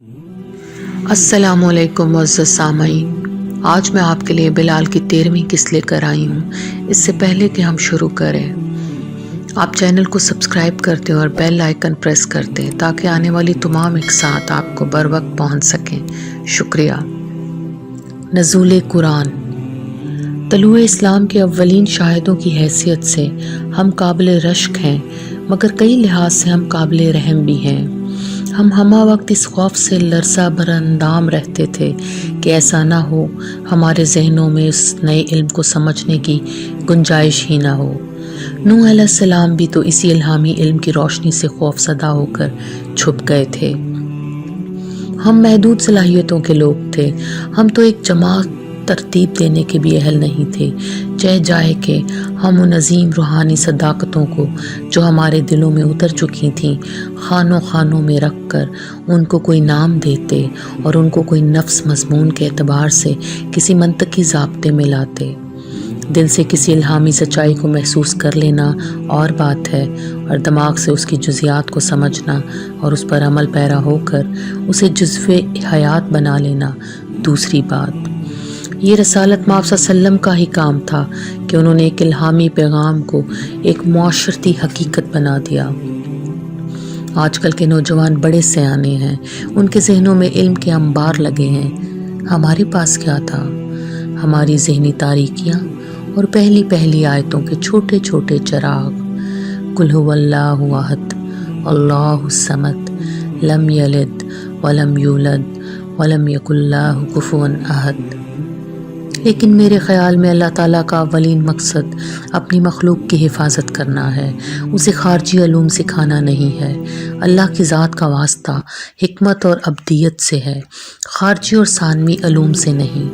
السلام علیکم معزز سامعین، آج میں آپ کے لیے بلال کی 13ویں قسط لے کر آئی ہوں۔ اس سے پہلے کہ ہم شروع کریں، آپ چینل کو سبسکرائب کر دیں اور بیل آئیکن پریس کر دیں تاکہ آنے والی تمام اقساط آپ کو بر وقت پہنچ سکیں۔ شکریہ۔ نزول قرآن۔ طلوع اسلام کے اولین شاہدوں کی حیثیت سے ہم قابل رشک ہیں، مگر کئی لحاظ سے ہم قابل رحم بھی ہیں۔ ہم ہمہ وقت اس خوف سے لرزہ بر اندام رہتے تھے کہ ایسا نہ ہو ہمارے ذہنوں میں اس نئے علم کو سمجھنے کی گنجائش ہی نہ ہو۔ نوح علیہ السلام بھی تو اسی الہامی علم کی روشنی سے خوف زدہ ہو کر چھپ گئے تھے۔ ہم محدود صلاحیتوں کے لوگ تھے، ہم تو ایک جماعت ترتیب دینے کے بھی اہل نہیں تھے، چاہے کہ ہم ان عظیم روحانی صداقتوں کو جو ہمارے دلوں میں اتر چکی تھیں خانوں خانوں میں رکھ کر ان کو کوئی نام دیتے اور ان کو کوئی نفس مضمون کے اعتبار سے کسی منطقی ضابطے میں لاتے۔ دل سے کسی الہامی سچائی کو محسوس کر لینا اور بات ہے، اور دماغ سے اس کی جزیات کو سمجھنا اور اس پر عمل پیرا ہو کر اسے جزو حیات بنا لینا دوسری بات۔ یہ رسالت مآب صلی اللہ علیہ وسلم کا ہی کام تھا کہ انہوں نے ایک الہامی پیغام کو ایک معاشرتی حقیقت بنا دیا۔ آج کل کے نوجوان بڑے سیانے ہیں، ان کے ذہنوں میں علم کے انبار لگے ہیں۔ ہمارے پاس کیا تھا؟ ہماری ذہنی تاریکیاں اور پہلی آیتوں کے چھوٹے چھوٹے چراغ۔ قل هو اللہ احد اللہ الصمد لم یلد ولم یولد ولم یکن لہ کفوا احد۔ لیکن میرے خیال میں اللہ تعالیٰ کا اولین مقصد اپنی مخلوق کی حفاظت کرنا ہے، اسے خارجی علوم سکھانا نہیں ہے۔ اللہ کی ذات کا واسطہ حکمت اور ابدیت سے ہے، خارجی اور ثانوی علوم سے نہیں۔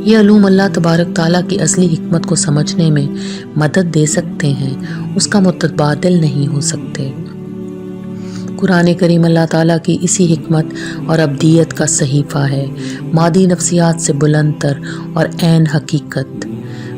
یہ علوم اللہ تبارک تعالیٰ کی اصلی حکمت کو سمجھنے میں مدد دے سکتے ہیں، اس کا متبادل نہیں ہو سکتے۔ قرآن کریم اللہ تعالیٰ کی اسی حکمت اور ابدیت کا صحیفہ ہے، مادی نفسیات سے بلند تر اور عین حقیقت۔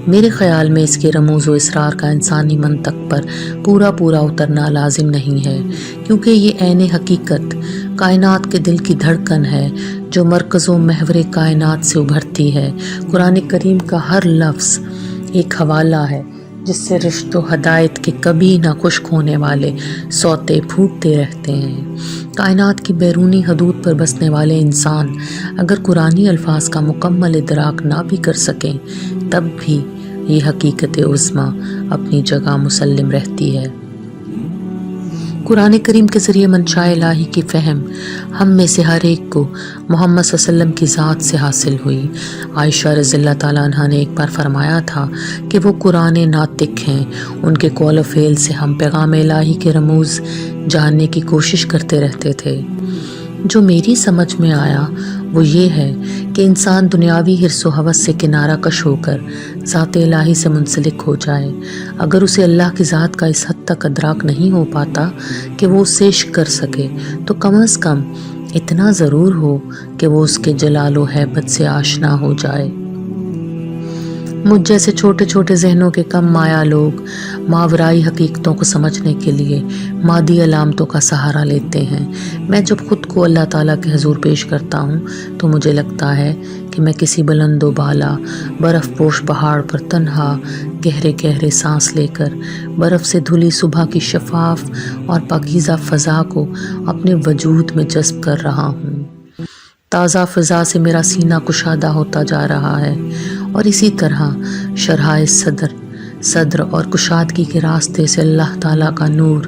میرے خیال میں اس کے رموز و اسرار کا انسانی منطق پر پورا اترنا لازم نہیں ہے، کیونکہ یہ عین حقیقت کائنات کے دل کی دھڑکن ہے جو مرکز و محور کائنات سے ابھرتی ہے۔ قرآن کریم کا ہر لفظ ایک حوالہ ہے جس سے رشت و ہدایت کے کبھی نہ خشک ہونے والے سوتے پھوٹتے رہتے ہیں۔ کائنات کی بیرونی حدود پر بسنے والے انسان اگر قرآنی الفاظ کا مکمل ادراک نہ بھی کر سکیں تب بھی یہ حقیقت عظمیٰ اپنی جگہ مسلم رہتی ہے۔ قرآن کریم کے ذریعے منشاء الہی کی فہم ہم میں سے ہر ایک کو محمد صلی اللہ علیہ وسلم کی ذات سے حاصل ہوئی۔ عائشہ رضی اللہ تعالیٰ عنہ نے ایک بار فرمایا تھا کہ وہ قرآن ناطق ہیں، ان کے قول و فعل سے ہم پیغام الہی کے رموز جاننے کی کوشش کرتے رہتے تھے۔ جو میری سمجھ میں آیا وہ یہ ہے کہ انسان دنیاوی حرص و ہوس سے کنارہ کش ہو کر ذات الہی سے منسلک ہو جائے۔ اگر اسے اللہ کی ذات کا اس حد تک ادراک نہیں ہو پاتا کہ وہ اسے عشق کر سکے تو کم از کم اتنا ضرور ہو کہ وہ اس کے جلال و ہیبت سے آشنا ہو جائے۔ مجھ جیسے چھوٹے چھوٹے ذہنوں کے کم مایا لوگ ماورائی حقیقتوں کو سمجھنے کے لیے مادی علامتوں کا سہارا لیتے ہیں۔ میں جب خود کو اللہ تعالیٰ کے حضور پیش کرتا ہوں تو مجھے لگتا ہے کہ میں کسی بلند و بالا برف پوش پہاڑ پر تنہا گہرے سانس لے کر برف سے دھلی صبح کی شفاف اور پاکیزہ فضا کو اپنے وجود میں جذب کر رہا ہوں۔ تازہ فضا سے میرا سینہ کشادہ ہوتا جا رہا ہے، اور اسی طرح شرح صدر اور کشادگی کے راستے سے اللہ تعالیٰ کا نور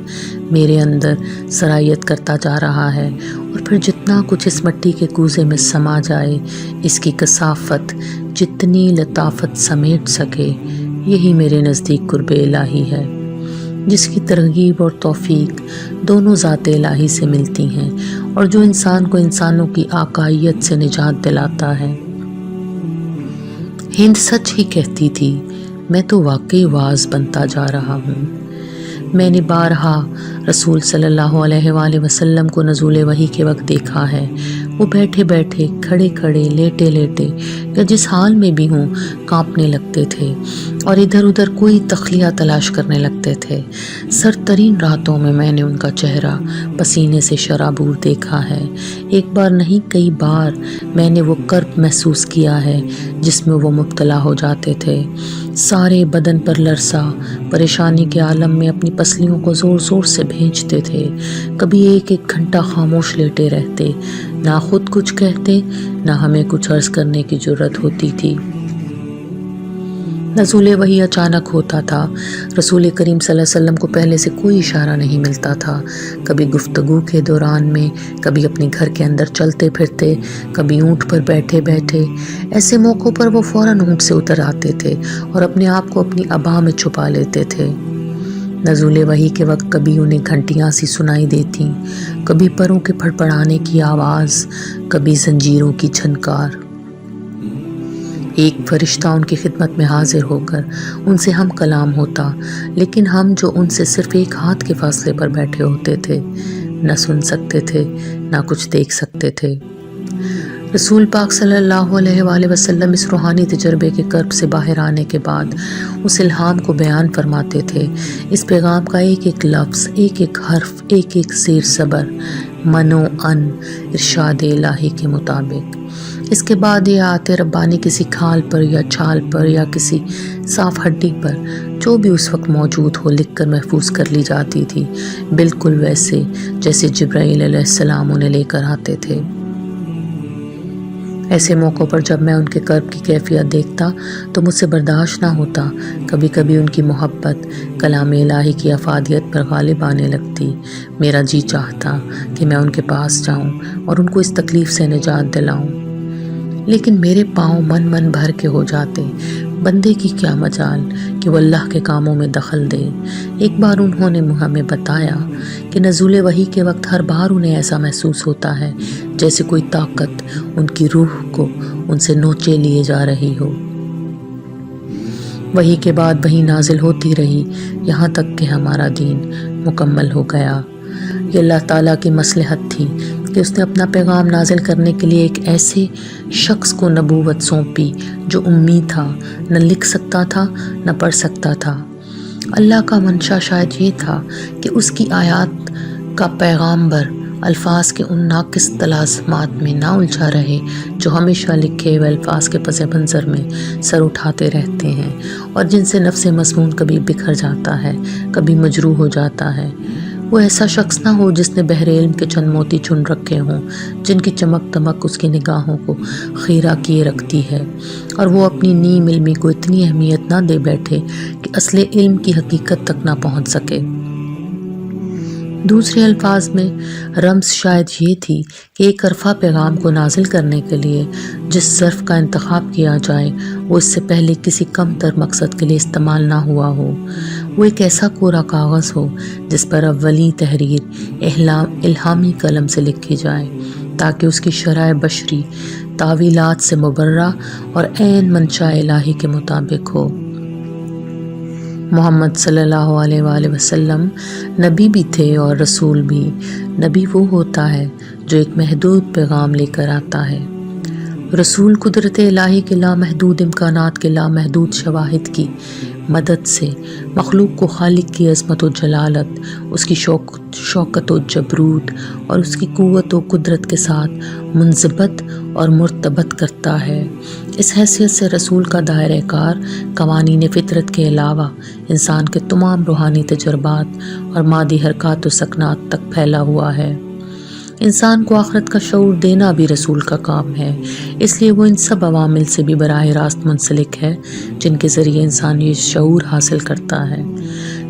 میرے اندر سرایت کرتا جا رہا ہے، اور پھر جتنا کچھ اس مٹی کے کوزے میں سما جائے، اس کی کثافت جتنی لطافت سمیٹ سکے، یہی میرے نزدیک قرب الہی ہے، جس کی ترغیب اور توفیق دونوں ذات الہی سے ملتی ہیں، اور جو انسان کو انسانوں کی آقائیت سے نجات دلاتا ہے۔ ہند سچ ہی کہتی تھی، میں تو واقعی واعظ بنتا جا رہا ہوں۔ میں نے بارہا رسول صلی اللہ علیہ وآلہ وسلم کو نزول وحی کے وقت دیکھا ہے۔ وہ بیٹھے کھڑے لیٹے یا جس حال میں بھی ہوں کانپنے لگتے تھے اور ادھر ادھر کوئی تخلیہ تلاش کرنے لگتے تھے۔ سرد ترین راتوں میں نے ان کا چہرہ پسینے سے شرابور دیکھا ہے۔ ایک بار نہیں کئی بار میں نے وہ کرب محسوس کیا ہے جس میں وہ مبتلا ہو جاتے تھے۔ سارے بدن پر لرزہ، پریشانی کے عالم میں اپنی پسلیوں کو زور زور سے بھینچتے تھے۔ کبھی ایک ایک گھنٹہ خاموش لیٹے رہتے، نہ خود کچھ کہتے نہ ہمیں کچھ عرض کرنے کی جرت ہوتی تھی۔ نزول وحی اچانک ہوتا تھا۔ رسول کریم صلی اللہ علیہ وسلم کو پہلے سے کوئی اشارہ نہیں ملتا تھا۔ کبھی گفتگو کے دوران میں، کبھی اپنے گھر کے اندر چلتے پھرتے، کبھی اونٹ پر بیٹھے بیٹھے۔ ایسے موقعوں پر وہ فوراً اونٹ سے اتر آتے تھے اور اپنے آپ کو اپنی ابا میں چھپا لیتے تھے۔ نزول وحی کے وقت کبھی انہیں گھنٹیاں سی سنائی دیتیں، کبھی پروں کے پھڑپڑانے کی آواز، کبھی زنجیروں کی جھنکار۔ ایک فرشتہ ان کی خدمت میں حاضر ہو کر ان سے ہم کلام ہوتا، لیکن ہم جو ان سے صرف ایک ہاتھ کے فاصلے پر بیٹھے ہوتے تھے، نہ سن سکتے تھے نہ کچھ دیکھ سکتے تھے۔ رسول پاک صلی اللہ علیہ وآلہ وسلم اس روحانی تجربے کے کرب سے باہر آنے کے بعد اس الہام کو بیان فرماتے تھے۔ اس پیغام کا ایک ایک لفظ، ایک ایک حرف، ایک ایک زیر زبر من و ان ارشاد الہی کے مطابق۔ اس کے بعد یہ آتے ربانی کسی کھال پر یا چھال پر یا کسی صاف ہڈی پر، جو بھی اس وقت موجود ہو، لکھ کر محفوظ کر لی جاتی تھی، بالکل ویسے جیسے جبرائیل علیہ السلام انہیں لے کر آتے تھے۔ ایسے موقعوں پر جب میں ان کے کرب کی کیفیت دیکھتا تو مجھ سے برداشت نہ ہوتا۔ کبھی کبھی ان کی محبت کلام الہی کی افادیت پر غالب آنے لگتی۔ میرا جی چاہتا کہ میں ان کے پاس جاؤں اور ان کو اس تکلیف سے نجات دلاؤں، لیکن میرے پاؤں من بھر کے ہو جاتے۔ بندے کی کیا مجال کہ وہ اللہ کے کاموں میں دخل دے۔ ایک بار انہوں نے ہمیں بتایا کہ نزول وحی کے وقت ہر بار انہیں ایسا محسوس ہوتا ہے جیسے کوئی طاقت ان کی روح کو ان سے نوچے لیے جا رہی ہو۔ وحی کے بعد وحی نازل ہوتی رہی یہاں تک کہ ہمارا دین مکمل ہو گیا۔ یہ اللہ تعالیٰ کی مصلحت تھی کہ اس نے اپنا پیغام نازل کرنے کے لیے ایک ایسے شخص کو نبوت سونپی جو امی تھا، نہ لکھ سکتا تھا نہ پڑھ سکتا تھا۔ اللہ کا منشا شاید یہ تھا کہ اس کی آیات کا پیغامبر الفاظ کے ان ناقص طلاسمات میں نہ الجھا رہے جو ہمیشہ لکھے ہوئے الفاظ کے پس منظر میں سر اٹھاتے رہتے ہیں اور جن سے نفس مسمون کبھی بکھر جاتا ہے، کبھی مجروح ہو جاتا ہے۔ وہ ایسا شخص نہ ہو جس نے بحر علم کے چند موتی چن رکھے ہوں، جن کی چمک دمک اس کی نگاہوں کو خیرہ کیے رکھتی ہے، اور وہ اپنی نیم علمی کو اتنی اہمیت نہ دے بیٹھے کہ اصل علم کی حقیقت تک نہ پہنچ سکے۔ دوسرے الفاظ میں رمز شاید یہ تھی کہ ایک عرفہ پیغام کو نازل کرنے کے لیے جس ظرف کا انتخاب کیا جائے وہ اس سے پہلے کسی کم تر مقصد کے لیے استعمال نہ ہوا ہو۔ وہ ایک ایسا کوڑا کاغذ ہو جس پر اولی تحریر الہامی قلم سے لکھی جائے تاکہ اس کی شرح بشری تعویلات سے مبرہ اور عین منشاء الہی کے مطابق ہو۔ محمد صلی اللہ علیہ وآلہ وسلم نبی بھی تھے اور رسول بھی۔ نبی وہ ہوتا ہے جو ایک محدود پیغام لے کر آتا ہے۔ رسول قدرت الہی کے لامحدود امکانات کے لامحدود شواہد کی مدد سے مخلوق کو خالق کی عظمت و جلالت، اس کی شوکت و جبروت اور اس کی قوت و قدرت کے ساتھ منضبط اور مرتبط کرتا ہے۔ اس حیثیت سے رسول کا دائرہ کار قوانین فطرت کے علاوہ انسان کے تمام روحانی تجربات اور مادی حرکات و سکنات تک پھیلا ہوا ہے۔ انسان کو آخرت کا شعور دینا بھی رسول کا کام ہے، اس لیے وہ ان سب عوامل سے بھی براہ راست منسلک ہے جن کے ذریعے انسان یہ شعور حاصل کرتا ہے۔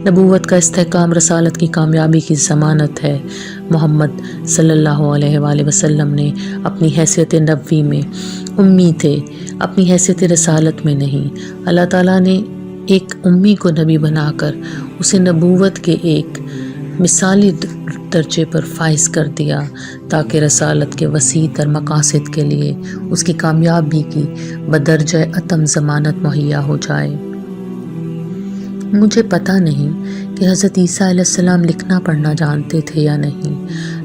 نبوت کا استحکام رسالت کی کامیابی کی ضمانت ہے۔ محمد صلی اللہ علیہ وآلہ وسلم نے اپنی حیثیت نبوی میں امی تھے، اپنی حیثیت رسالت میں نہیں۔ اللہ تعالیٰ نے ایک امی کو نبی بنا کر اسے نبوت کے ایک مثالی درجے پر فائز کر دیا تاکہ رسالت کے وسیع تر مقاصد کے لیے اس کی کامیابی کی بدرجہ اتم ضمانت مہیا ہو جائے۔ مجھے پتہ نہیں کہ حضرت عیسیٰ علیہ السلام لکھنا پڑھنا جانتے تھے یا نہیں۔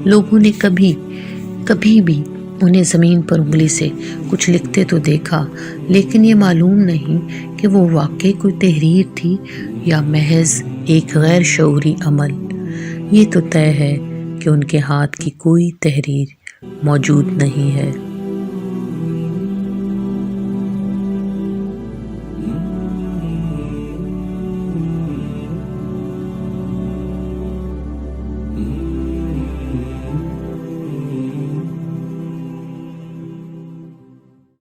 لوگوں نے کبھی بھی انہیں زمین پر انگلی سے کچھ لکھتے تو دیکھا، لیکن یہ معلوم نہیں کہ وہ واقعی کوئی تحریر تھی یا محض ایک غیر شعوری عمل۔ یہ تو طے ہے کہ ان کے ہاتھ کی کوئی تحریر موجود نہیں ہے۔